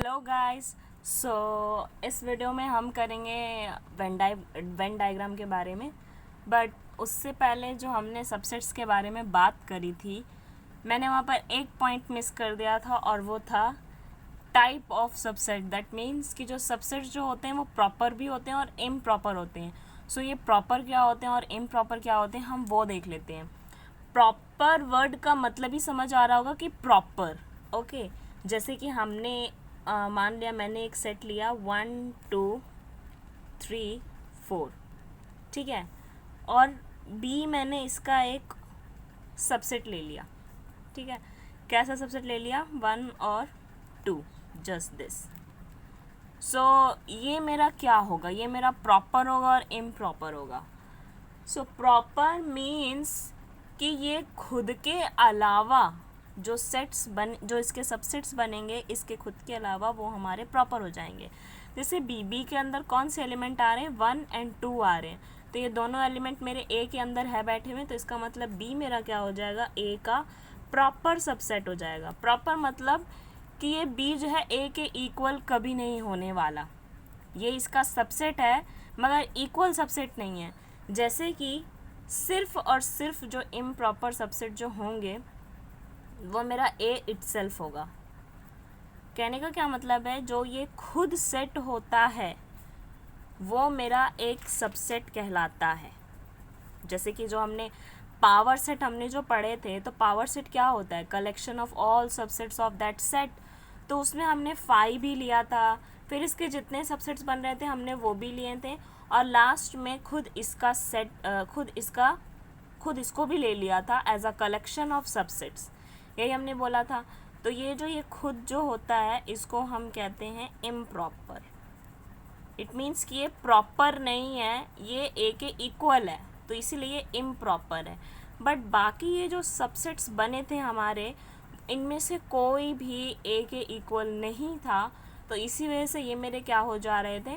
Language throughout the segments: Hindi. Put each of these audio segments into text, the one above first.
Hello guys. सो इस वीडियो में हम करेंगे वेन डायग्राम के बारे में। बट उससे पहले जो हमने सबसेट्स के बारे में बात करी थी, मैंने वहाँ पर एक पॉइंट मिस कर दिया था और वो था type of subset. That means कि जो सबसेट्स जो होते हैं वो प्रॉपर भी होते हैं और इम्प्रॉपर होते हैं। सो ये प्रॉपर क्या होते हैं और इम्प्रॉपर क्या होते हैं, हम वो देख लेते हैं। प्रॉपर वर्ड का मतलब ही समझ आ रहा होगा कि प्रॉपर। ओके, जैसे कि हमने मान लिया मैंने एक सेट लिया 1 2 3 4, ठीक है, और बी मैंने इसका एक सबसेट ले लिया। ठीक है, कैसा सबसेट ले लिया, 1 और 2, जस्ट दिस। सो ये मेरा क्या होगा, ये मेरा प्रॉपर होगा और इम्प्रॉपर होगा। सो प्रॉपर मीन्स कि ये खुद के अलावा जो इसके सबसेट्स बनेंगे, इसके खुद के अलावा वो हमारे प्रॉपर हो जाएंगे। जैसे बी के अंदर कौन से एलिमेंट आ रहे हैं, 1 और 2 आ रहे हैं, तो ये दोनों एलिमेंट मेरे ए के अंदर है बैठे हुए, तो इसका मतलब बी मेरा क्या हो जाएगा, ए का प्रॉपर सबसेट हो जाएगा। प्रॉपर मतलब कि ये बी जो है ए के इक्वल कभी नहीं होने वाला। ये इसका सबसेट है मगर इक्वल सबसेट नहीं है। जैसे कि सिर्फ और सिर्फ जो इम्प्रॉपर सबसेट जो होंगे वो मेरा ए इटसेल्फ होगा। कहने का क्या मतलब है, जो ये खुद सेट होता है वो मेरा एक सबसेट कहलाता है। जैसे कि जो हमने पावर सेट हमने जो पढ़े थे, तो पावर सेट क्या होता है, collection of all subsets of that set. तो उसमें हमने फाई भी लिया था, फिर इसके जितने सबसेट्स बन रहे थे हमने वो भी लिए थे, और लास्ट में खुद इसको भी ले लिया था as a collection of subsets. यही हमने बोला था। तो ये खुद जो होता है इसको हम कहते हैं इम्प्रॉपर। इट मीन्स कि ये प्रॉपर नहीं है, ये ए के इक्वल है, तो इसीलिए इम्प्रॉपर है। बट बाकी ये जो सबसेट्स बने थे हमारे, इनमें से कोई भी ए के इक्वल नहीं था, तो इसी वजह से ये मेरे क्या हो जा रहे थे,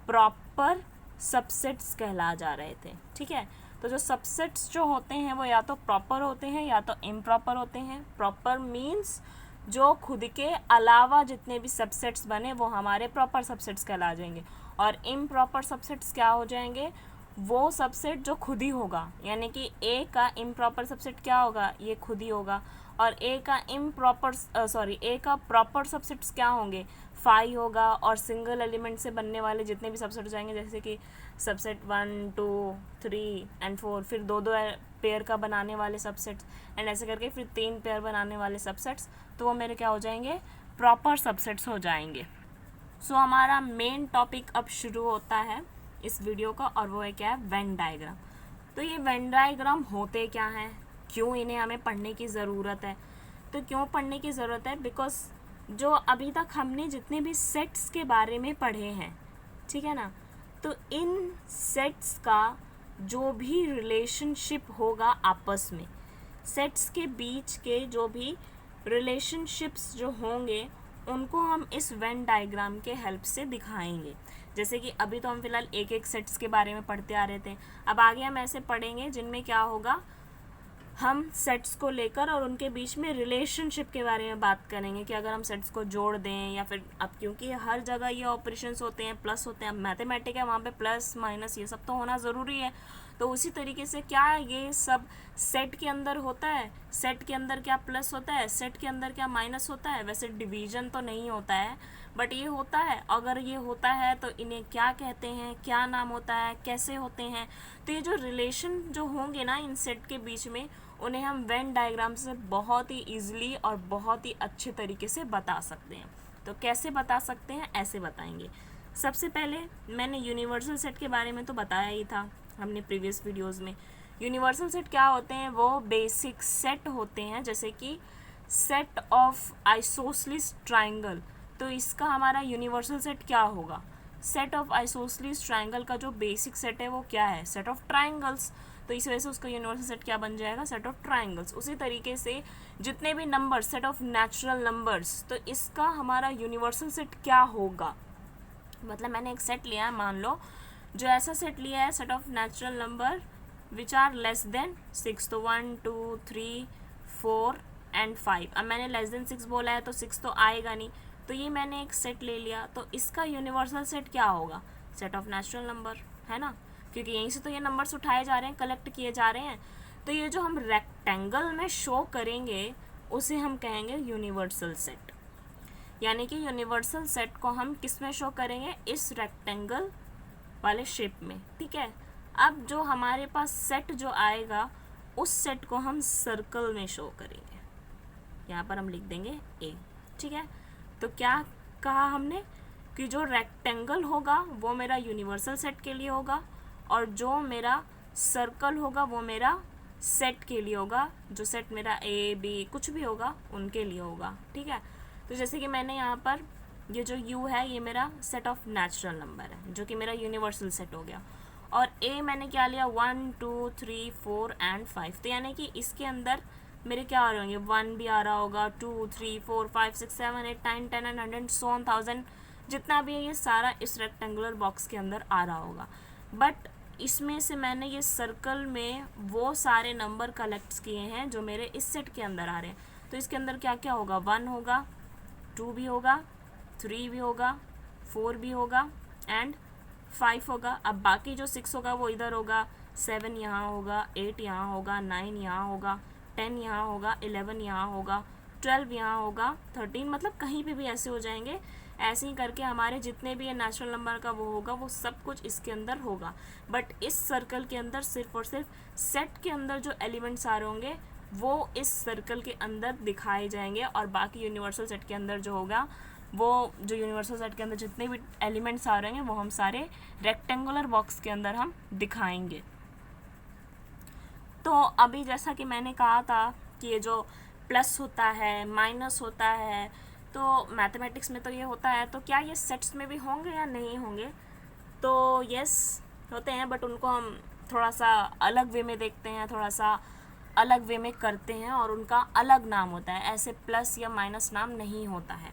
प्रॉपर सबसेट्स कहला जा रहे थे। ठीक है, तो जो सबसेट्स जो होते हैं वो या तो प्रॉपर होते हैं या तो इम्प्रॉपर होते हैं। प्रॉपर मीन्स जो खुद के अलावा जितने भी सबसेट्स बने वो हमारे प्रॉपर सबसेट्स कहला जाएंगे, और इम्प्रॉपर सबसेट्स क्या हो जाएंगे, वो सबसेट जो खुद ही होगा। यानी कि ए का इम्प्रॉपर सबसेट क्या होगा, ये खुद ही होगा, और ए का प्रॉपर सबसेट्स क्या होंगे, फाई होगा, और सिंगल एलिमेंट से बनने वाले जितने भी सबसेट हो जाएंगे, जैसे कि सबसेट 1 2 3 और 4, फिर दो दो पेयर का बनाने वाले सबसेट्स, एंड ऐसे करके फिर 3 पेयर बनाने वाले सबसेट्स, तो वो मेरे क्या हो जाएंगे, प्रॉपर सबसेट्स हो जाएंगे। सो हमारा मेन टॉपिक अब शुरू होता है इस वीडियो का, और वो है क्या है, वेन डायग्राम। तो ये वेन डायग्राम होते क्या हैं, क्यों इन्हें हमें पढ़ने की ज़रूरत है। तो क्यों पढ़ने की ज़रूरत है, बिकॉज जो अभी तक हमने जितने भी सेट्स के बारे में पढ़े हैं, ठीक है ना, तो इन सेट्स का जो भी रिलेशनशिप होगा आपस में, सेट्स के बीच के जो भी रिलेशनशिप्स जो होंगे, उनको हम इस वेन डायग्राम के हेल्प से दिखाएंगे। जैसे कि अभी तो हम फिलहाल एक एक सेट्स के बारे में पढ़ते आ रहे थे, अब आगे हम ऐसे पढ़ेंगे जिनमें क्या होगा, हम सेट्स को लेकर और उनके बीच में रिलेशनशिप के बारे में बात करेंगे कि अगर हम सेट्स को जोड़ दें, या फिर अब क्योंकि हर जगह ये ऑपरेशंस होते हैं, प्लस होते हैं, अब मैथमेटिक है, वहाँ पे प्लस माइनस ये सब तो होना ज़रूरी है। तो उसी तरीके से क्या ये सब सेट के अंदर होता है, सेट के अंदर क्या प्लस होता है, सेट के अंदर क्या माइनस होता है। वैसे डिवीजन तो नहीं होता है, बट ये होता है। अगर ये होता है तो इन्हें क्या कहते हैं, क्या नाम होता है, कैसे होते हैं। तो ये जो रिलेशन जो होंगे ना इन सेट के बीच में, उन्हें हम वेन डायग्राम से बहुत ही ईजिली और बहुत ही अच्छे तरीके से बता सकते हैं। तो कैसे बता सकते हैं, ऐसे बताएंगे। सबसे पहले मैंने यूनिवर्सल सेट के बारे में तो बताया ही था हमने प्रीवियस वीडियोस में। यूनिवर्सल सेट क्या होते हैं, वो बेसिक सेट होते हैं, जैसे कि सेट ऑफ आइसोसेलेस ट्राइंगल। तो इसका हमारा यूनिवर्सल सेट क्या होगा, सेट ऑफ आइसोसेलेस ट्राइंगल का जो बेसिक सेट है वो क्या है, सेट ऑफ ट्राइंगल्स। तो इस वजह से उसका यूनिवर्सल सेट क्या बन जाएगा, सेट ऑफ ट्राइंगल्स। उसी तरीके से जितने भी numbers, set of natural numbers, तो इसका हमारा यूनिवर्सल सेट क्या होगा। मतलब मैंने एक सेट लिया है, मान लो जो ऐसा सेट लिया है, set of natural number which are less than 6, तो 1 2 3 4 एंड 5। अब मैंने लेस देन 6 बोला है तो 6 तो आएगा नहीं, तो ये मैंने एक सेट ले लिया, तो इसका यूनिवर्सल सेट क्या होगा, सेट ऑफ नेचुरल नंबर, है ना, क्योंकि यहीं से तो ये नंबर्स उठाए जा रहे हैं, कलेक्ट किए जा रहे हैं। तो ये जो हम रेक्टेंगल में शो करेंगे उसे हम कहेंगे यूनिवर्सल सेट। यानी कि यूनिवर्सल सेट को हम किस में शो करेंगे, इस रेक्टेंगल वाले शेप में, ठीक है। अब जो हमारे पास सेट जो आएगा उस सेट को हम सर्कल में शो करेंगे, यहाँ पर हम लिख देंगे ए, ठीक है। तो क्या कहा हमने कि जो रेक्टेंगल होगा वो मेरा यूनिवर्सल सेट के लिए होगा, और जो मेरा सर्कल होगा वो मेरा सेट के लिए होगा, जो सेट मेरा ए बी कुछ भी होगा उनके लिए होगा, ठीक है। तो जैसे कि मैंने यहाँ पर ये जो u है ये मेरा सेट ऑफ नेचुरल नंबर है, जो कि मेरा यूनिवर्सल सेट हो गया, और a मैंने क्या लिया 1 2 3 4 एंड 5। तो यानी कि इसके अंदर मेरे क्या आ रहे होंगे, 1 भी आ रहा होगा, 2 3 4 5 6 7 8 9 10 एंड 100 सो ऑन 1000, जितना भी है ये सारा इस रेक्टेंगुलर बॉक्स के अंदर आ रहा होगा। बट इसमें से मैंने ये सर्कल में वो सारे नंबर कलेक्ट किए हैं जो मेरे इस सेट के अंदर आ रहे हैं। तो इसके अंदर क्या क्या होगा, 1 होगा, 2 भी होगा, 3 भी होगा, 4 भी होगा एंड 5 होगा। अब बाकी जो 6 होगा वो इधर होगा, 7 यहाँ होगा, 8 यहाँ होगा, 9 यहाँ होगा, 10 यहाँ होगा, 11 यहाँ होगा, 12 यहाँ होगा, 13, मतलब कहीं पे भी ऐसे हो जाएंगे। ऐसे ही करके हमारे जितने भी ये नेचुरल नंबर का वो होगा वो सब कुछ इसके अंदर होगा। बट इस सर्कल के अंदर सिर्फ और सिर्फ सेट के अंदर जो एलिमेंट्स आ रहे होंगे वो इस सर्कल के अंदर दिखाए जाएंगे, और बाकी यूनिवर्सल सेट के अंदर जो होगा वो जो यूनिवर्सल सेट के अंदर जितने भी एलिमेंट्स आ रहे हैं वो हम सारे रेक्टेंगुलर बॉक्स के अंदर हम दिखाएंगे। तो अभी जैसा कि मैंने कहा था कि ये जो प्लस होता है, माइनस होता है, तो मैथमेटिक्स में तो ये होता है, तो क्या ये सेट्स में भी होंगे या नहीं होंगे, तो यस होते हैं, बट उनको हम थोड़ा सा अलग वे में देखते हैं, थोड़ा सा अलग वे में करते हैं, और उनका अलग नाम होता है। ऐसे प्लस या माइनस नाम नहीं होता है।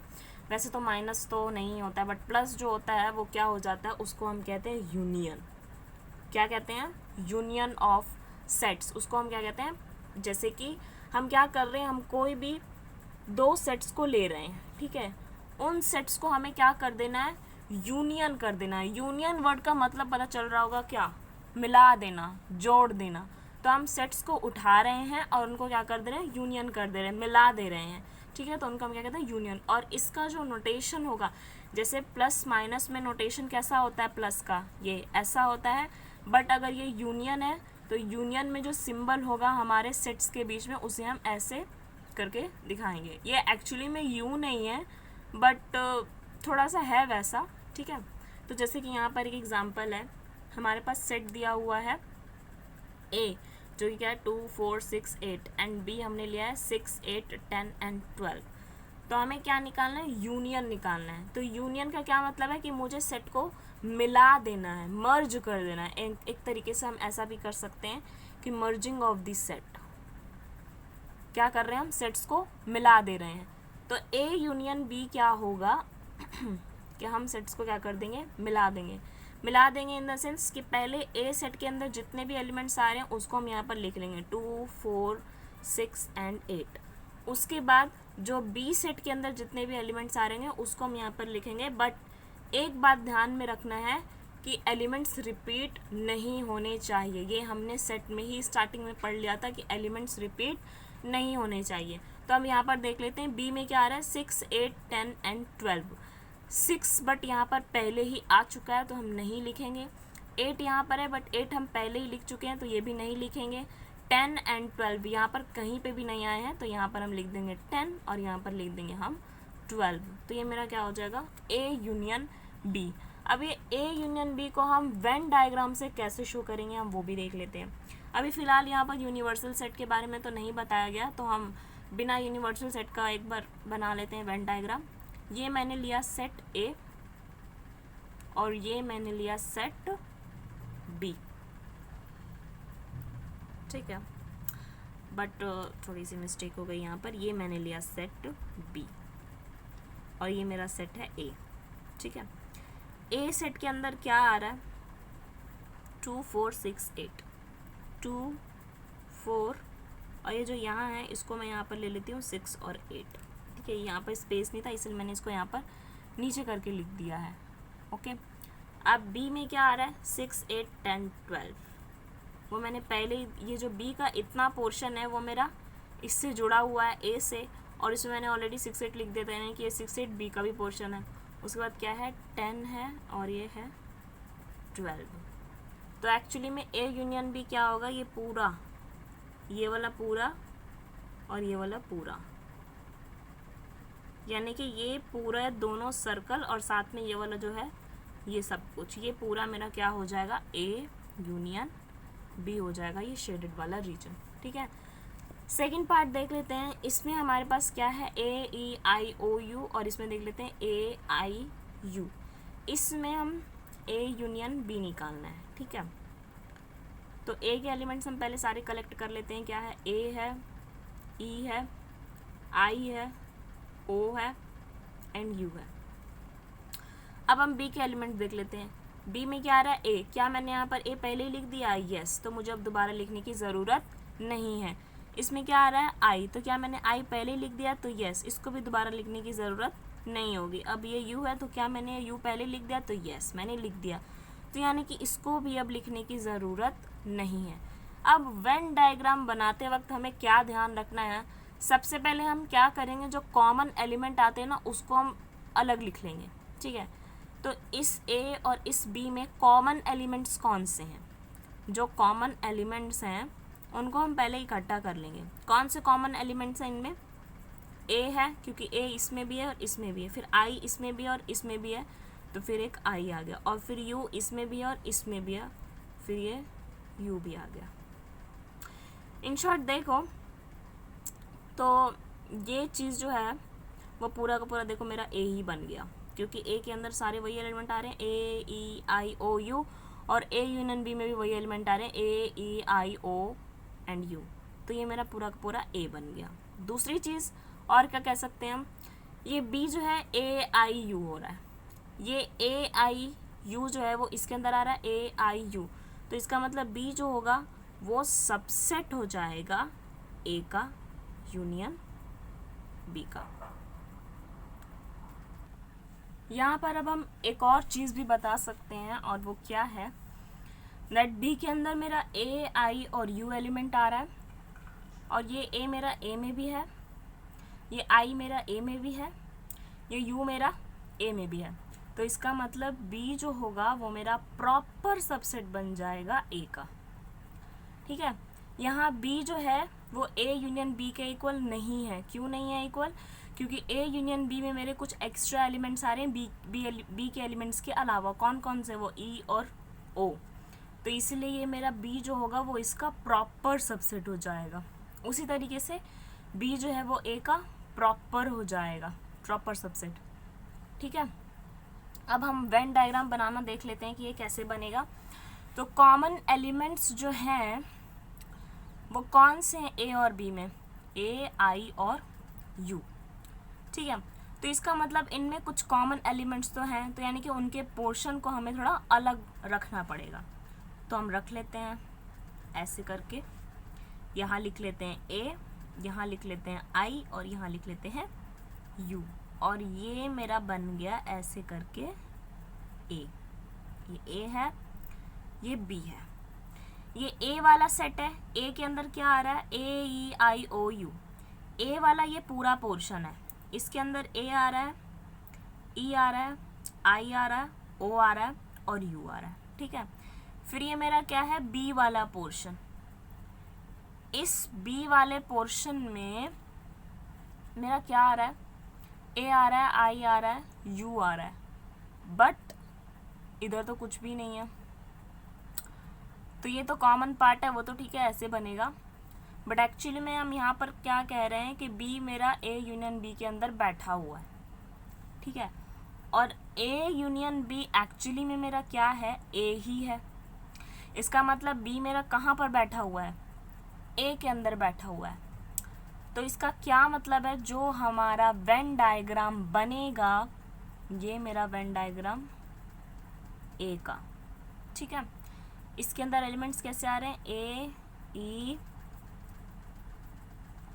वैसे तो माइनस तो नहीं होता है, बट प्लस जो होता है वो क्या हो जाता है, उसको हम कहते हैं यूनियन। क्या कहते हैं, यूनियन ऑफ सेट्स, उसको हम क्या कहते हैं। जैसे कि हम क्या कर रहे हैं, हम कोई भी 2 सेट्स को ले रहे हैं, ठीक है, उन सेट्स को हमें क्या कर देना है, यूनियन कर देना है। यूनियन वर्ड का मतलब पता चल रहा होगा, क्या, मिला देना, जोड़ देना। तो हम सेट्स को उठा रहे हैं और उनको क्या कर दे रहे हैं, यूनियन कर दे रहे हैं, मिला दे रहे हैं, ठीक है। तो उनको हम क्या कहते हैं, यूनियन। और इसका जो नोटेशन होगा, जैसे प्लस माइनस में नोटेशन कैसा होता है, प्लस का ये ऐसा होता है, बट अगर ये यूनियन है तो यूनियन में जो सिंबल होगा हमारे सेट्स के बीच में उसे हम ऐसे करके दिखाएंगे। ये एक्चुअली में यू नहीं है, बट थोड़ा सा है वैसा, ठीक है। तो जैसे कि यहाँ पर एक एग्जांपल है, हमारे पास सेट दिया हुआ है ए, जो कि क्या है 2 4 6 8, एंड बी हमने लिया है 6 8 10 एंड 12। तो हमें क्या निकालना है, यूनियन निकालना है। तो यूनियन का क्या मतलब है कि मुझे सेट को मिला देना है, मर्ज कर देना है। एक तरीके से हम ऐसा भी कर सकते हैं कि मर्जिंग ऑफ द सेट, क्या कर रहे हैं हम, सेट्स को मिला दे रहे हैं। तो ए यूनियन बी क्या होगा कि हम सेट्स को क्या कर देंगे, मिला देंगे। मिला देंगे इन द सेंस कि पहले ए सेट के अंदर जितने भी एलिमेंट्स आ रहे हैं उसको हम यहाँ पर लिख लेंगे 2 4 6 एंड 8। उसके बाद जो बी सेट के अंदर जितने भी एलिमेंट्स आ रहे हैं उसको हम यहाँ पर लिखेंगे। बट एक बात ध्यान में रखना है कि एलिमेंट्स रिपीट नहीं होने चाहिए। ये हमने सेट में ही स्टार्टिंग में पढ़ लिया था कि एलिमेंट्स रिपीट नहीं होने चाहिए। तो हम यहाँ पर देख लेते हैं बी में क्या आ रहा है, 6 8 10 एंड 12। 6 बट यहाँ पर पहले ही आ चुका है तो हम नहीं लिखेंगे। 8 यहाँ पर है बट 8 हम पहले ही लिख चुके हैं तो ये भी नहीं लिखेंगे। 10 एंड 12 यहाँ पर कहीं पे भी नहीं आए हैं तो यहाँ पर हम लिख देंगे 10 और यहाँ पर लिख देंगे हम 12। तो ये मेरा क्या हो जाएगा, ए यूनियन बी। अब ये ए यूनियन बी को हम वेन डायग्राम से कैसे शो करेंगे हम वो भी देख लेते हैं। अभी फ़िलहाल यहाँ पर यूनिवर्सल सेट के बारे में तो नहीं बताया गया, तो हम बिना यूनिवर्सल सेट का एक बार बना लेते हैं वेन डायग्राम। ये मैंने लिया सेट ए और ये मैंने लिया सेट बी, ठीक है। बट थोड़ी सी मिस्टेक हो गई यहाँ पर, ये मैंने लिया सेट बी और ये मेरा सेट है ए, ठीक है। ए सेट के अंदर क्या आ रहा है, 2 4 6 8, 2 4 और ये जो यहाँ है इसको मैं यहाँ पर ले लेती हूँ 6 और 8, ठीक है, यहाँ पर स्पेस नहीं था इसलिए मैंने इसको यहाँ पर नीचे करके लिख दिया है। ओके, अब बी में क्या आ रहा है 6, 8, 10, 12, वो मैंने पहले ये जो बी का इतना पोर्शन है वो मेरा इससे जुड़ा हुआ है ए से, और इसमें मैंने ऑलरेडी 6, 8 लिख देता है, यानी कि ये 6, 8 बी का भी पोर्शन है। उसके बाद क्या है 10 है और ये है 12। तो एक्चुअली में ए यूनियन बी क्या होगा, ये पूरा, ये वाला पूरा और ये वाला पूरा, यानी कि ये पूरा दोनों सर्कल और साथ में ये वाला जो है ये सब कुछ, ये पूरा मेरा क्या हो जाएगा ए यूनियन बी हो जाएगा, ये शेडेड वाला रीजन। ठीक है, सेकंड पार्ट देख लेते हैं। इसमें हमारे पास क्या है ए ई आई ओ यू, और इसमें देख लेते हैं ए आई यू। इसमें हम ए यूनियन बी निकालना है। ठीक है, तो ए के एलिमेंट्स हम पहले सारे कलेक्ट कर लेते हैं। क्या है, ए है, ई है, आई है, ओ है एंड यू है। अब हम बी के एलिमेंट देख लेते हैं। बी में क्या आ रहा है ए, क्या मैंने यहाँ पर ए पहले ही लिख दिया, यस, तो मुझे अब दोबारा लिखने की ज़रूरत नहीं है। इसमें क्या आ रहा है आई, तो क्या मैंने आई पहले ही लिख दिया, तो यस, इसको भी दोबारा लिखने की ज़रूरत नहीं होगी। अब ये यू है, तो क्या मैंने यू पहले लिख दिया, तो यस मैंने लिख दिया, तो यानी कि इसको भी अब लिखने की ज़रूरत नहीं है। अब वेन डायग्राम बनाते वक्त हमें क्या ध्यान रखना है, सबसे पहले हम क्या करेंगे, जो कॉमन एलिमेंट आते हैं ना उसको हम अलग लिख लेंगे। ठीक है, तो इस ए और इस बी में कॉमन एलिमेंट्स कौन से हैं, जो कॉमन एलिमेंट्स हैं उनको हम पहले इकट्ठा कर लेंगे। कौन से कॉमन एलिमेंट्स हैं इनमें, ए है क्योंकि ए इसमें भी है और इसमें भी है, फिर आई इसमें भी है और इसमें भी है, तो फिर एक आई आ गया, और फिर यू इसमें भी है और इसमें भी है, फिर ये यू भी आ गया। इन शॉर्ट देखो तो ये चीज़ जो है वो पूरा का पूरा देखो मेरा ए ही बन गया, क्योंकि ए के अंदर सारे वही एलिमेंट आ रहे हैं, ए ई आई ओ यू, और ए यूनियन बी में भी वही एलिमेंट आ रहे हैं, ए ई आई ओ एंड यू, तो ये मेरा पूरा का पूरा ए बन गया। दूसरी चीज़ और क्या कह सकते हैं हम, ये बी जो है ए आई यू हो रहा है, ये ए आई यू जो है वो इसके अंदर आ रहा है ए आई यू, तो इसका मतलब बी जो होगा वो सबसेट हो जाएगा ए का यूनियन बी का। यहाँ पर अब हम एक और चीज़ भी बता सकते हैं, और वो क्या है, दैट बी के अंदर मेरा ए आई और यू एलिमेंट आ रहा है, और ये ए मेरा ए में भी है, ये आई मेरा ए में भी है, ये यू मेरा ए में भी है, तो इसका मतलब बी जो होगा वो मेरा प्रॉपर सबसेट बन जाएगा ए का। ठीक है, यहाँ बी जो है वो ए यूनियन बी के इक्वल नहीं है। क्यों नहीं है इक्वल, क्योंकि ए यूनियन बी में मेरे कुछ एक्स्ट्रा एलिमेंट्स आ रहे हैं बी के एलिमेंट्स के अलावा। कौन कौन से, वो ई और ओ, तो इसलिए ये मेरा बी जो होगा वो इसका प्रॉपर सबसेट हो जाएगा। उसी तरीके से बी जो है वो ए का प्रॉपर हो जाएगा, प्रॉपर सबसेट। ठीक है, अब हम वेन डायग्राम बनाना देख लेते हैं कि ये कैसे बनेगा। तो कॉमन एलिमेंट्स जो हैं वो कौन से हैं ए और बी में, ए आई और यू। ठीक है, तो इसका मतलब इनमें कुछ कॉमन एलिमेंट्स तो हैं, तो यानी कि उनके पोर्शन को हमें थोड़ा अलग रखना पड़ेगा। तो हम रख लेते हैं ऐसे करके, यहाँ लिख लेते हैं ए, यहाँ लिख लेते हैं आई और यहाँ लिख लेते हैं यू, और ये मेरा बन गया ऐसे करके ए। ये ए है, ये बी है, ये ए वाला सेट है। ए के अंदर क्या आ रहा है, ए ई आई ओ यू, ए वाला ये पूरा पोर्शन है, इसके अंदर ए आ रहा है, ई आ रहा है, आई आ रहा है, ओ आ रहा है और यू आ रहा है। ठीक है, फिर ये मेरा क्या है बी वाला पोर्शन, इस बी वाले पोर्शन में मेरा क्या आ रहा है, ए आ रहा है, आई आ रहा है, यू आ रहा है, बट इधर तो कुछ भी नहीं है। तो ये तो कॉमन पार्ट है, वो तो ठीक है ऐसे बनेगा, बट एक्चुअली में हम यहाँ पर क्या कह रहे हैं कि बी मेरा ए यूनियन बी के अंदर बैठा हुआ है। ठीक है, और ए यूनियन बी एक्चुअली में मेरा क्या है, ए ही है। इसका मतलब बी मेरा कहाँ पर बैठा हुआ है, ए के अंदर बैठा हुआ है। तो इसका क्या मतलब है, जो हमारा वेन डायग्राम बनेगा ये मेरा वेन डायग्राम ए का। ठीक है, इसके अंदर एलिमेंट्स कैसे आ रहे हैं, ए ई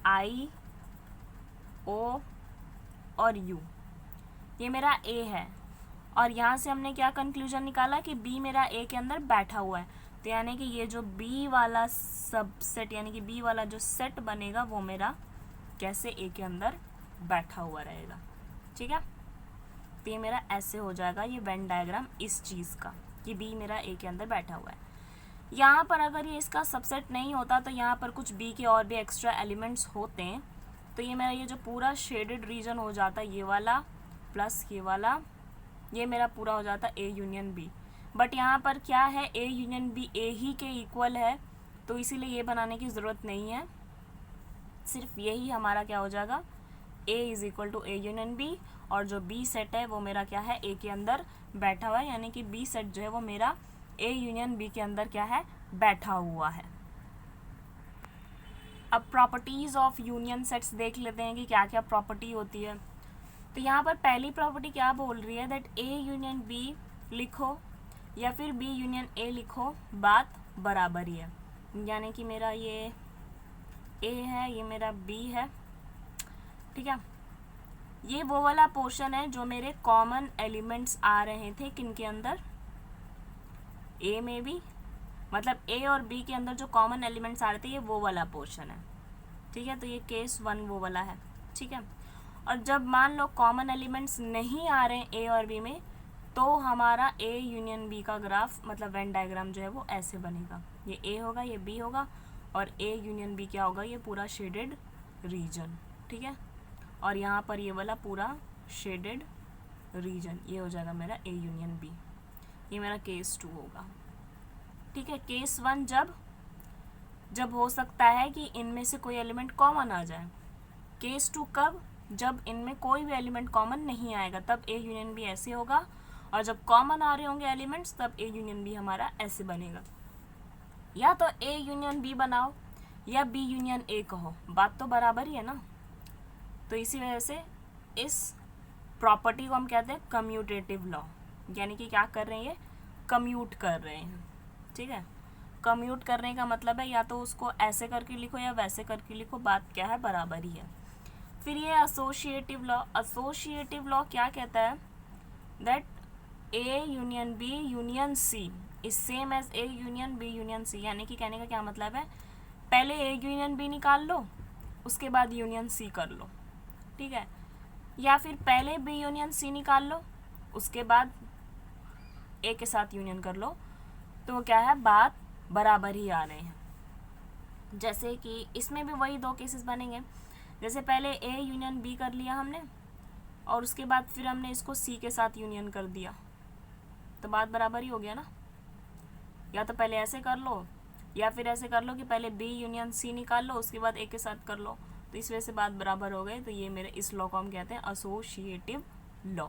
आई ओ और U, ये मेरा A है, और यहाँ से हमने क्या कंक्लूजन निकाला कि B मेरा A के अंदर बैठा हुआ है। तो यानी कि ये जो B वाला सबसेट यानी कि B वाला जो सेट बनेगा वो मेरा कैसे A के अंदर बैठा हुआ रहेगा। ठीक है, तो ये मेरा ऐसे हो जाएगा ये वेन डायग्राम इस चीज़ का कि B मेरा A के अंदर बैठा हुआ है। यहाँ पर अगर ये इसका सबसेट नहीं होता तो यहाँ पर कुछ B के और भी एक्स्ट्रा एलिमेंट्स होते हैं, तो ये मेरा ये जो पूरा शेडेड रीजन हो जाता है ये वाला प्लस ये वाला, ये मेरा पूरा हो जाता A यूनियन B। बट यहाँ पर क्या है, A यूनियन B A ही के इक्वल है, तो इसीलिए ये बनाने की ज़रूरत नहीं है, सिर्फ यही हमारा क्या हो जाएगा A is equal to A union B, और जो B सेट है वो मेरा क्या है A के अंदर बैठा हुआ है, यानी कि B सेट जो है वो मेरा A यूनियन B के अंदर क्या है बैठा हुआ है। अब प्रॉपर्टीज़ ऑफ यूनियन सेट्स देख लेते हैं कि क्या क्या प्रॉपर्टी होती है। तो यहाँ पर पहली प्रॉपर्टी क्या बोल रही है, दैट A यूनियन B लिखो या फिर B यूनियन A लिखो, बात बराबर ही है। यानी कि मेरा ये A है, ये मेरा B है, ठीक है। ये वो वाला पोर्शन है जो मेरे कॉमन एलिमेंट्स आ रहे थे किनके अंदर, A में भी, मतलब A और B के अंदर जो कॉमन एलिमेंट्स आ रहे थे ये वो वाला पोर्शन है, ठीक है। तो ये केस 1 वो वाला है, ठीक है। और जब मान लो कॉमन एलिमेंट्स नहीं आ रहे हैं A और B में, तो हमारा A यूनियन B का ग्राफ मतलब वेन डायग्राम जो है वो ऐसे बनेगा, ये A होगा, ये B होगा, और A यूनियन B क्या होगा, ये पूरा शेडेड रीजन, ठीक है। और यहाँ पर ये वाला पूरा शेडेड रीजन, ये हो जाएगा मेरा A यूनियन B। ये मेरा केस 2 होगा, ठीक है। केस 1 जब हो सकता है कि इनमें से कोई एलिमेंट कॉमन आ जाए। केस 2 कब, जब इनमें कोई भी एलिमेंट कॉमन नहीं आएगा, तब A यूनियन B ऐसे होगा, और जब कॉमन आ रहे होंगे एलिमेंट्स तब A यूनियन B हमारा ऐसे बनेगा। या तो A यूनियन B बनाओ या B यूनियन A कहो, बात तो बराबर ही है ना। तो इसी वजह से इस प्रॉपर्टी को हम कहते हैं कम्यूटेटिव लॉ, यानी कि क्या कर रहे हैं, ये कम्यूट कर रहे हैं, ठीक है। कम्यूट करने का मतलब है या तो उसको ऐसे करके लिखो या वैसे करके लिखो, बात क्या है बराबर ही है। फिर ये एसोसिएटिव लॉ, एसोसिएटिव लॉ क्या कहता है, that A union B union C is same as A union B union C। यानी कि कहने का क्या मतलब है, पहले A यूनियन B निकाल लो, उसके बाद यूनियन C कर लो, ठीक है। या फिर पहले B यूनियन C निकाल लो, उसके बाद A के साथ यूनियन कर लो, तो वो क्या है, बात बराबर ही आ रहे हैं। जैसे कि इसमें भी वही दो केसेस बनेंगे, जैसे पहले A यूनियन B कर लिया हमने, और उसके बाद फिर हमने इसको C के साथ यूनियन कर दिया, तो बात बराबर ही हो गया ना। या तो पहले ऐसे कर लो या फिर ऐसे कर लो कि पहले B यूनियन C निकाल लो, उसके बाद A के साथ कर लो, तो इस वजह से बात बराबर हो गई। तो ये मेरे इस लॉ को हम कहते हैं एसोसिएटिव लॉ।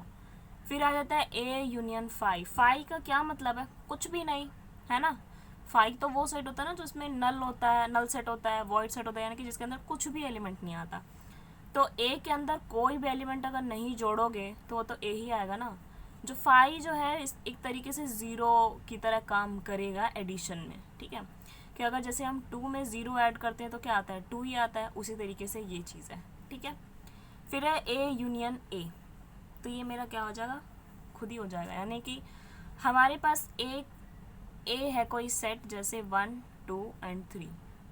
फिर आ जाता है A यूनियन फाई। फाई का क्या मतलब है, कुछ भी नहीं है ना। फाई तो वो सेट होता है ना जो उसमें नल होता है, नल सेट होता है, वॉइड सेट होता है, यानी कि जिसके अंदर कुछ भी एलिमेंट नहीं आता। तो A के अंदर कोई भी एलिमेंट अगर नहीं जोड़ोगे तो वो तो A ही आएगा ना। जो फाई जो है इस एक तरीके से ज़ीरो की तरह काम करेगा एडिशन में, ठीक है। कि अगर जैसे हम 2 में 0 ऐड करते हैं तो क्या आता है, 2 ही आता है, उसी तरीके से ये चीज़ है, ठीक है। फिर है A यूनियन A, तो ये मेरा क्या हो जाएगा, खुद ही हो जाएगा। यानी कि हमारे पास एक A है कोई सेट, जैसे 1 2 एंड 3,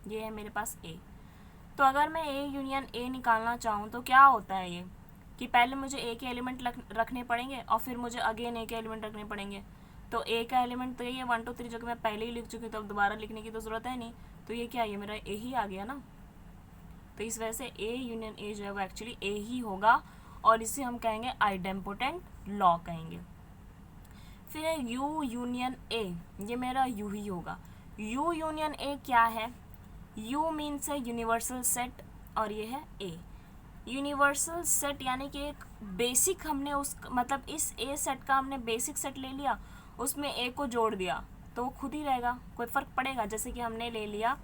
ये है मेरे पास A। तो अगर मैं A यूनियन A निकालना चाहूँ तो क्या होता है ये, कि पहले मुझे A के एलिमेंट रखने पड़ेंगे और फिर मुझे अगेन A के एलिमेंट रखने पड़ेंगे। तो A का एलिमेंट तो ये 1 2 3 जो कि मैं पहले ही लिख चुकी हूँ, तो अब दोबारा लिखने की तो ज़रूरत है नहीं। तो ये क्या है, ये मेरा A ही आ गया ना। तो इस वजह से A यूनियन A जो है वो एक्चुअली A ही होगा, और इसे हम कहेंगे आइडेम्पोटेंट लॉ कहेंगे। फिर है U यूनियन A, ये मेरा U ही होगा। U यूनियन A क्या है, U मीन्स है यूनिवर्सल सेट, और ये है A। यूनिवर्सल सेट यानी कि एक बेसिक हमने उस मतलब इस A सेट का हमने बेसिक सेट ले लिया, उसमें A को जोड़ दिया तो वो खुद ही रहेगा, कोई फ़र्क पड़ेगा। जैसे कि हमने ले लिया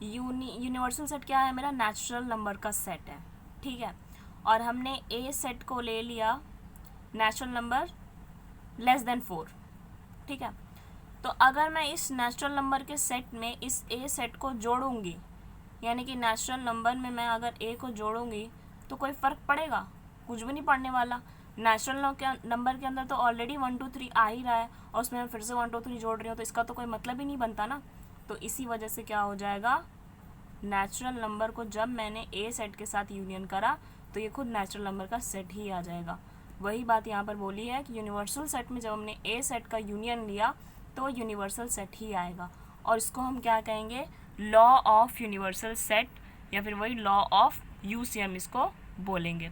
यूनिवर्सल सेट क्या है, मेरा नेचुरल नंबर का सेट है, ठीक है। और हमने A सेट को ले लिया नेचुरल नंबर लेस देन 4, ठीक है। तो अगर मैं इस नेचुरल नंबर के सेट में इस A सेट को जोड़ूंगी, यानी कि नेचुरल नंबर में मैं अगर A को जोड़ूंगी तो कोई फ़र्क पड़ेगा, कुछ भी नहीं पढ़ने वाला। नेचुरल नंबर के अंदर तो ऑलरेडी 1 2 3 आ ही रहा है और उसमें मैं फिर से 1 2 3 जोड़ रही हूँ, तो इसका तो कोई मतलब ही नहीं बनता ना। तो इसी वजह से क्या हो जाएगा, नेचुरल नंबर को जब मैंने ए सेट के साथ यूनियन करा तो ये खुद नेचुरल नंबर का सेट ही आ जाएगा। वही बात यहाँ पर बोली है कि यूनिवर्सल सेट में जब हमने ए सेट का यूनियन लिया तो यूनिवर्सल सेट ही आएगा, और इसको हम क्या कहेंगे, लॉ ऑफ यूनिवर्सल सेट, या फिर वही लॉ ऑफ यूसीएम इसको बोलेंगे।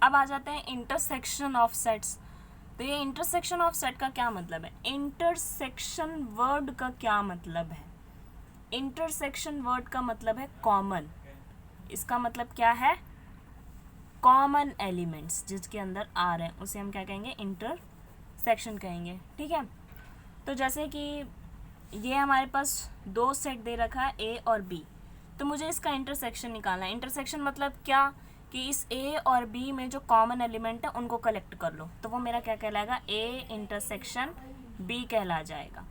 अब आ जाते हैं इंटरसेक्शन ऑफ सेट्स। तो ये इंटरसेक्शन ऑफ सेट का क्या मतलब है, इंटरसेक्शन वर्ड का क्या मतलब है। इंटरसेक्शन वर्ड का मतलब है कॉमन। इसका मतलब क्या है, कॉमन एलिमेंट्स जिसके अंदर आ रहे हैं उसे हम क्या कहेंगे, इंटरसेक्शन कहेंगे। ठीक है, तो जैसे कि ये हमारे पास दो सेट दे रखा है ए और बी, तो मुझे इसका इंटरसेक्शन निकालना है। इंटरसेक्शन मतलब क्या, कि इस ए और बी में जो कॉमन एलिमेंट है उनको कलेक्ट कर लो, तो वो मेरा क्या कहलाएगा, ए इंटरसेक्शन बी कहला जाएगा।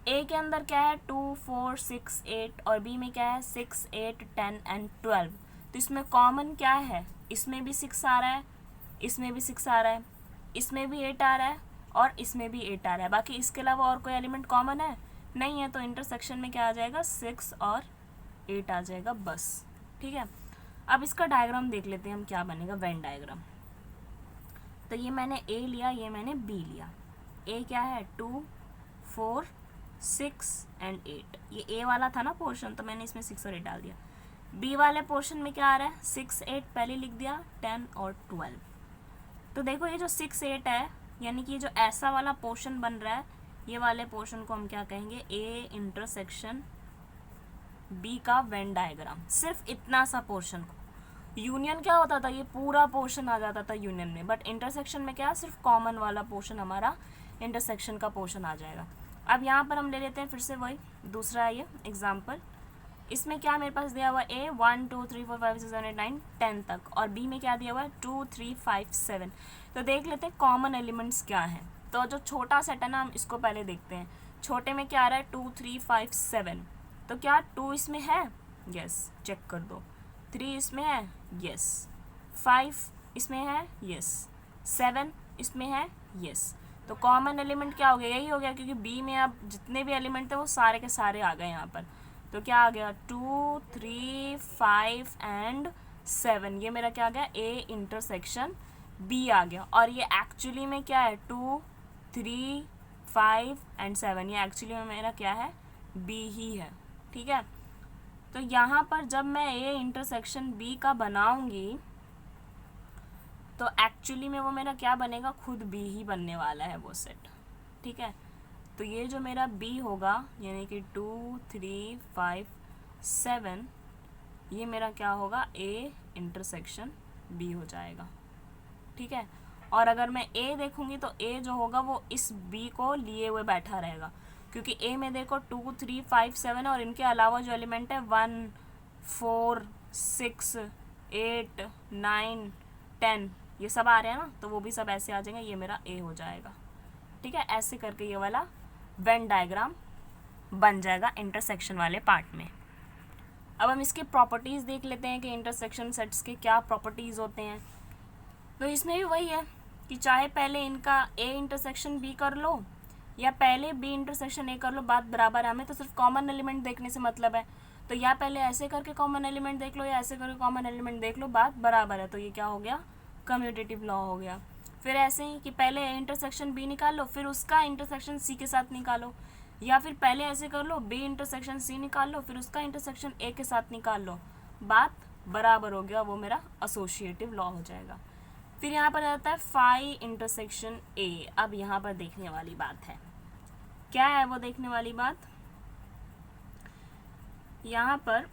ए के अंदर क्या है 2 4 6 8 और बी में क्या है 6 8 10 एंड 12। तो इसमें कॉमन क्या है, इसमें भी 6 आ रहा है, इसमें भी 6 आ रहा है, इसमें भी 8 आ रहा है और इसमें भी 8 आ रहा है। बाकी इसके अलावा और कोई एलिमेंट कॉमन है नहीं है, तो इंटरसेक्शन में क्या आ जाएगा, 6 और 8 आ जाएगा बस। ठीक है, अब इसका डायग्राम देख लेते हैं हम क्या बनेगा, वेन डायग्राम। तो ये मैंने ए लिया, ये मैंने बी लिया। ए क्या है 2 4 6 एंड 8, ये ए वाला था ना पोर्शन, तो मैंने इसमें 6 और 8 डाल दिया। बी वाले पोर्शन में क्या आ रहा है 6 8 पहले लिख दिया, 10 और 12। तो देखो ये जो 6 8 है, यानी कि जो ऐसा वाला पोर्शन बन रहा है, ये वाले पोर्शन को हम क्या कहेंगे, ए इंटरसेक्शन बी का वेन डायग्राम। सिर्फ इतना सा पोर्शन को, यूनियन क्या होता था, ये पूरा पोर्शन आ जाता था यूनियन में, बट इंटरसेक्शन में क्या, सिर्फ कॉमन वाला पोर्शन हमारा इंटरसेक्शन का पोर्शन आ जाएगा। अब यहाँ पर हम ले लेते हैं फिर से वही दूसरा है ये एग्जाम्पल। इसमें क्या मेरे पास दिया हुआ है, ए 1 2 3 4 5 6 7 8 9 10 तक, और बी में क्या दिया हुआ है 2 3 5 7। तो देख लेते हैं कॉमन एलिमेंट्स क्या हैं। तो जो छोटा सेट है ना, हम इसको पहले देखते हैं। छोटे में क्या आ रहा है 2 3 5 7, तो क्या 2 इसमें है, यस, चेक कर दो। 3 इसमें है, यस। 5 इसमें है, यस। 7 इसमें है, यस। तो कॉमन एलिमेंट क्या हो गया, यही हो गया, क्योंकि बी में अब जितने भी एलिमेंट थे वो सारे के सारे आ गए यहाँ पर। तो क्या आ गया 2 3 5 एंड 7, ये मेरा क्या आ गया, ए इंटरसेक्शन बी आ गया। और ये एक्चुअली में क्या है 2 3 5 एंड 7, ये एक्चुअली में मेरा क्या है, बी ही है। ठीक है, तो यहाँ पर जब मैं ए इंटरसेक्शन बी का बनाऊंगी तो एक्चुअली में वो मेरा क्या बनेगा, खुद बी ही बनने वाला है वो सेट। ठीक है, तो ये जो मेरा बी होगा, यानी कि 2 3 5 7, ये मेरा क्या होगा, ए इंटरसेक्शन बी हो जाएगा। ठीक है, और अगर मैं ए देखूंगी तो ए जो होगा वो इस बी को लिए हुए बैठा रहेगा, क्योंकि ए में देखो 2 3 5 7 और इनके अलावा जो एलिमेंट है 1 4 6 8 9 10, ये सब आ रहे हैं ना, तो वो भी सब ऐसे आ जाएंगे, ये मेरा ए हो जाएगा। ठीक है, ऐसे करके ये वाला वेन डायग्राम बन जाएगा इंटरसेक्शन वाले पार्ट में। अब हम इसके प्रॉपर्टीज़ देख लेते हैं कि इंटरसेक्शन सेट्स के क्या प्रॉपर्टीज़ होते हैं। तो इसमें भी वही है कि चाहे पहले इनका ए इंटरसेक्शन बी कर लो या पहले बी इंटरसेक्शन ए कर लो, बात बराबर है। हमें तो सिर्फ कॉमन एलिमेंट देखने से मतलब है, तो या पहले ऐसे करके कॉमन एलिमेंट देख लो या ऐसे करके कॉमन एलिमेंट देख लो, बात बराबर है। तो ये क्या हो गया, कम्यूटेटिव लॉ हो गया। फिर ऐसे ही कि पहले ए इंटरसेक्शन बी निकाल लो, फिर उसका इंटरसेक्शन सी के साथ निकालो, या फिर पहले ऐसे कर लो बी इंटरसेक्शन सी निकाल लो, फिर उसका इंटरसेक्शन ए के साथ निकाल लो, बात बराबर हो गया, वो मेरा एसोसिएटिव लॉ हो जाएगा। फिर यहाँ पर आता है फाई इंटरसेक्शन ए। अब यहाँ पर देखने वाली बात है, क्या है वो देखने वाली बात, यहाँ पर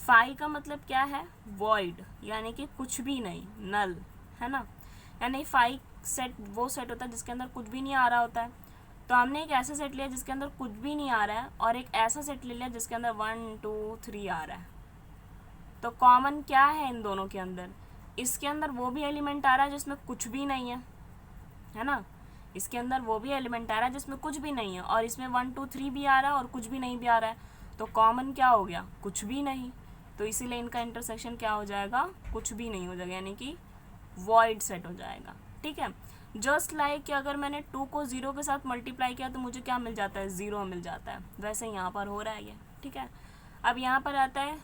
फाई का मतलब क्या है, वॉइड, यानी कि कुछ भी नहीं, नल, है ना। यानी फाई सेट वो सेट होता है जिसके अंदर कुछ भी नहीं आ रहा होता है। तो हमने एक ऐसा सेट लिया जिसके अंदर कुछ भी नहीं आ रहा है, और एक ऐसा सेट ले लिया जिसके अंदर 1 2 3 आ रहा है। तो कॉमन क्या है इन दोनों के अंदर, इसके अंदर वो भी एलिमेंट आ रहा है जिसमें कुछ भी नहीं है ना। इसके अंदर वो भी एलिमेंट आ रहा है जिसमें कुछ भी नहीं है, और इसमें 1 2 3 भी आ रहा है और कुछ भी नहीं भी आ रहा है। तो कॉमन क्या हो गया, कुछ भी नहीं। तो इसीलिए इनका इंटरसेक्शन क्या हो जाएगा, कुछ भी नहीं हो जाएगा, यानी कि वॉइड सेट हो जाएगा। ठीक है, जस्ट लाइक कि अगर मैंने 2 को 0 के साथ मल्टीप्लाई किया तो मुझे क्या मिल जाता है, 0 मिल जाता है। वैसे यहाँ पर हो रहा है ये। ठीक है, अब यहाँ पर आता है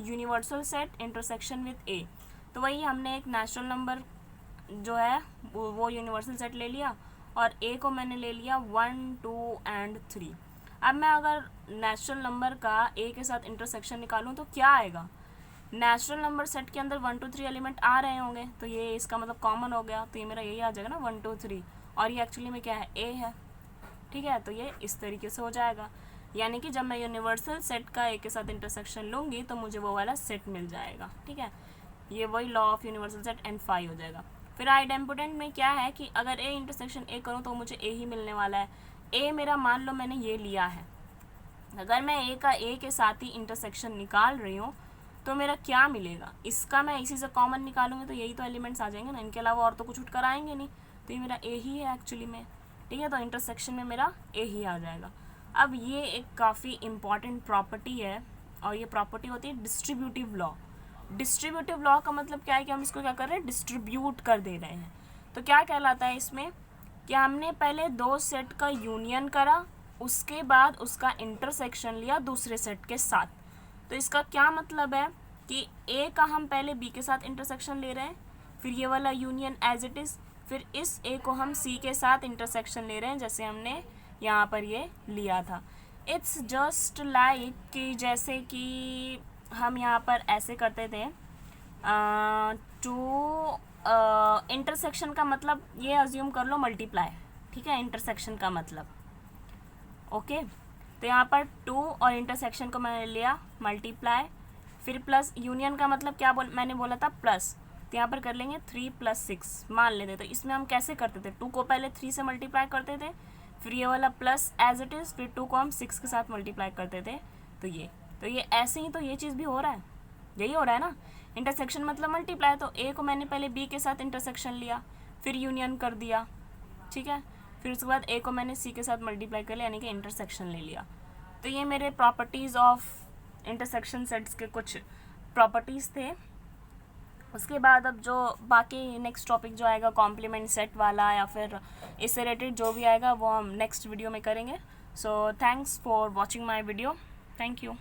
यूनिवर्सल सेट इंटरसेक्शन विथ ए। तो वही हमने एक नेचुरल नंबर जो है वो यूनिवर्सल सेट ले लिया और ए को मैंने ले लिया 1, 2 एंड 3। अब मैं अगर नेचुरल नंबर का ए के साथ इंटरसेक्शन निकालूं तो क्या आएगा, नेचुरल नंबर सेट के अंदर 1, 2, 3 एलिमेंट आ रहे होंगे, तो ये इसका मतलब कॉमन हो गया, तो ये मेरा यही आ जाएगा ना 1, 2, 3, और ये एक्चुअली में क्या है, ए है। ठीक है, तो ये इस तरीके से हो जाएगा, यानी कि जब मैं यूनिवर्सल सेट का ए के साथ इंटरसेक्शन लूँगी तो मुझे वो वाला सेट मिल जाएगा। ठीक है, ये वही law of universal set and phi हो जाएगा। फिर आइडेम्पोटेंट में क्या है कि अगर ए इंटरसेक्शन ए करूँ तो मुझे ए ही मिलने वाला है। ए मेरा मान लो मैंने ये लिया है, अगर मैं ए का ए के साथ ही इंटरसेक्शन निकाल रही हूँ तो मेरा क्या मिलेगा, इसका मैं इसी से कॉमन निकालूंगी तो यही तो एलिमेंट्स आ जाएंगे ना, इनके अलावा और तो कुछ उठ कर आएंगे नहीं, तो ये मेरा ए ही है एक्चुअली में। ठीक है, तो इंटरसेक्शन में मेरा ए ही आ जाएगा। अब ये एक काफ़ी इम्पॉर्टेंट प्रॉपर्टी है और ये प्रॉपर्टी होती है डिस्ट्रीब्यूटिव लॉ। डिस्ट्रीब्यूटिव लॉ का मतलब क्या है कि हम इसको क्या कर रहे हैं, डिस्ट्रीब्यूट कर दे रहे हैं। तो क्या कहलाता है इसमें कि हमने पहले 2 सेट का यूनियन करा, उसके बाद उसका इंटरसेक्शन लिया दूसरे सेट के साथ। तो इसका क्या मतलब है कि ए का हम पहले बी के साथ इंटरसेक्शन ले रहे हैं, फिर ये वाला यूनियन एज इट इज़, फिर इस ए को हम सी के साथ इंटरसेक्शन ले रहे हैं जैसे हमने यहाँ पर ये लिया था। इट्स जस्ट लाइक कि जैसे कि हम यहाँ पर ऐसे करते थे, टू इंटरसेक्शन का मतलब ये अज्यूम कर लो मल्टीप्लाई। ठीक है, इंटरसेक्शन का मतलब ओके तो यहाँ पर 2 और इंटरसेक्शन को मैंने लिया मल्टीप्लाई, फिर प्लस यूनियन का मतलब क्या मैंने बोला था प्लस, तो यहाँ पर कर लेंगे 3 + 6 मान लेते। तो इसमें हम कैसे करते थे, 2 को पहले 3 से मल्टीप्लाई करते थे, फिर ये वाला प्लस एज इट इज़, फिर 2 को हम 6 के साथ मल्टीप्लाई करते थे। तो ये ऐसे ही तो ये चीज़ भी हो रहा है, यही हो रहा है ना। इंटरसेक्शन मतलब मल्टीप्लाई, तो ए को मैंने पहले बी के साथ इंटरसेक्शन लिया, फिर यूनियन कर दिया। ठीक है, फिर उसके बाद ए को मैंने सी के साथ मल्टीप्लाई कर लिया, यानी कि इंटरसेक्शन ले लिया। तो ये मेरे प्रॉपर्टीज़ ऑफ इंटरसेक्शन सेट्स के कुछ प्रॉपर्टीज़ थे। उसके बाद अब जो बाकी नेक्स्ट टॉपिक जो आएगा कॉम्प्लीमेंट सेट वाला या फिर इससे रिलेटेड जो भी आएगा वो हम नेक्स्ट वीडियो में करेंगे। So thanks for watching my video, thank you.